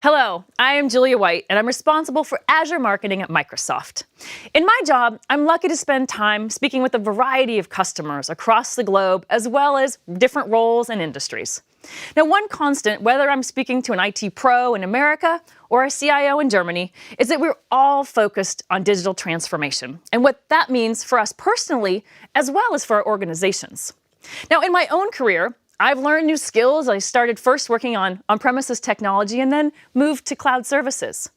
Hello, I am Julia White, and I'm responsible for Azure marketing at Microsoft. In my job, I'm lucky to spend time speaking with a variety of customers across the globe, as well as different roles and industries. Now, one constant, whether I'm speaking to an IT pro in America or a CIO in Germany, is that we're all focused on digital transformation and what that means for us personally, as well as for our organizations. Now, in my own career, I've learned new skills. I started first working on on-premises technology and then moved to cloud services.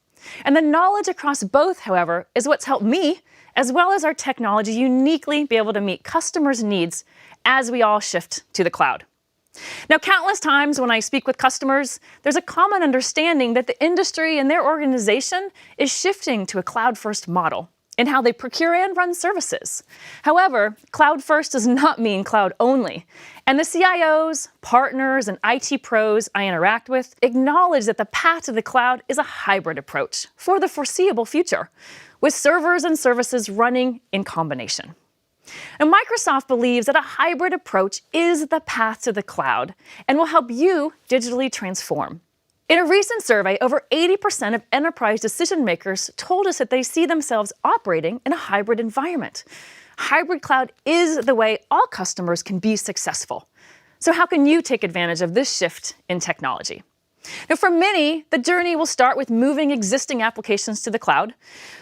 And the knowledge across both, however, is what's helped me, as well as our technology, uniquely be able to meet customers' needs as we all shift to the cloud. Now, countless times when I speak with customers, there's a common understanding that the industry and their organization is shifting to a cloud-first model in how they procure and run services. However, cloud first does not mean cloud only. And the CIOs, partners, and IT pros I interact with acknowledge that the path to the cloud is a hybrid approach for the foreseeable future, with servers and services running in combination. And Microsoft believes that a hybrid approach is the path to the cloud and will help you digitally transform. In a recent survey, over 80% of enterprise decision makers told us that they see themselves operating in a hybrid environment. Hybrid cloud is the way all customers can be successful. So how can you take advantage of this shift in technology? Now, for many, the journey will start with moving existing applications to the cloud,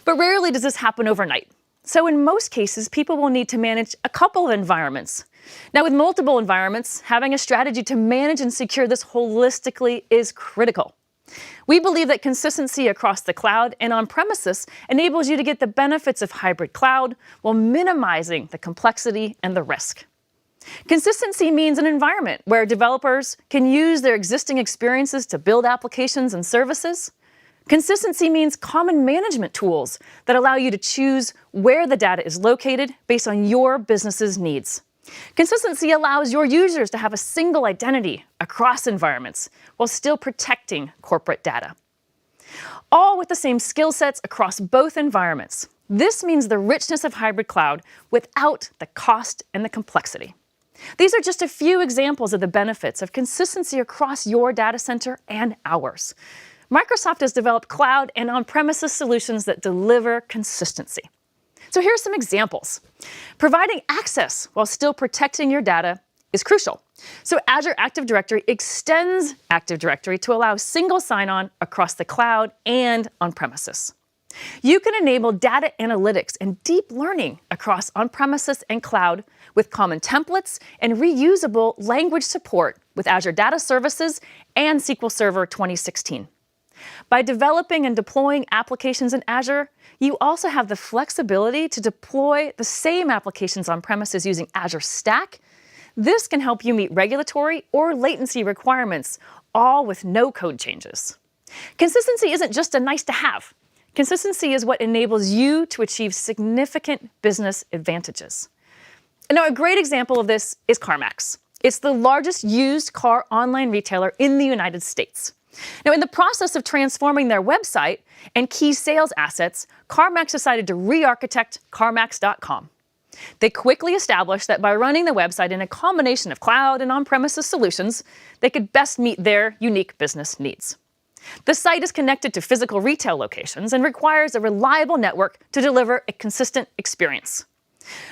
but rarely does this happen overnight. So in most cases, people will need to manage a couple of environments. Now, with multiple environments, having a strategy to manage and secure this holistically is critical. We believe that consistency across the cloud and on-premises enables you to get the benefits of hybrid cloud while minimizing the complexity and the risk. Consistency means an environment where developers can use their existing experiences to build applications and services. Consistency means common management tools that allow you to choose where the data is located based on your business's needs. Consistency allows your users to have a single identity across environments while still protecting corporate data. All with the same skill sets across both environments. This means the richness of hybrid cloud without the cost and the complexity. These are just a few examples of the benefits of consistency across your data center and ours. Microsoft has developed cloud and on-premises solutions that deliver consistency. So here's some examples. Providing access while still protecting your data is crucial. So Azure Active Directory extends Active Directory to allow single sign-on across the cloud and on-premises. You can enable data analytics and deep learning across on-premises and cloud with common templates and reusable language support with Azure Data Services and SQL Server 2016. By developing and deploying applications in Azure, you also have the flexibility to deploy the same applications on premises using Azure Stack. This can help you meet regulatory or latency requirements, all with no code changes. Consistency isn't just a nice to have. Consistency is what enables you to achieve significant business advantages. And now, a great example of this is CarMax. It's the largest used car online retailer in the United States. Now, in the process of transforming their website and key sales assets, CarMax decided to re-architect CarMax.com. They quickly established that by running the website in a combination of cloud and on-premises solutions, they could best meet their unique business needs. The site is connected to physical retail locations and requires a reliable network to deliver a consistent experience.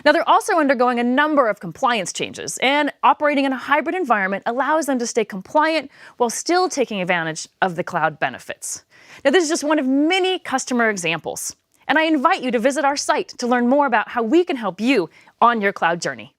Now, they're also undergoing a number of compliance changes, and operating in a hybrid environment allows them to stay compliant while still taking advantage of the cloud benefits. Now, this is just one of many customer examples, and I invite you to visit our site to learn more about how we can help you on your cloud journey.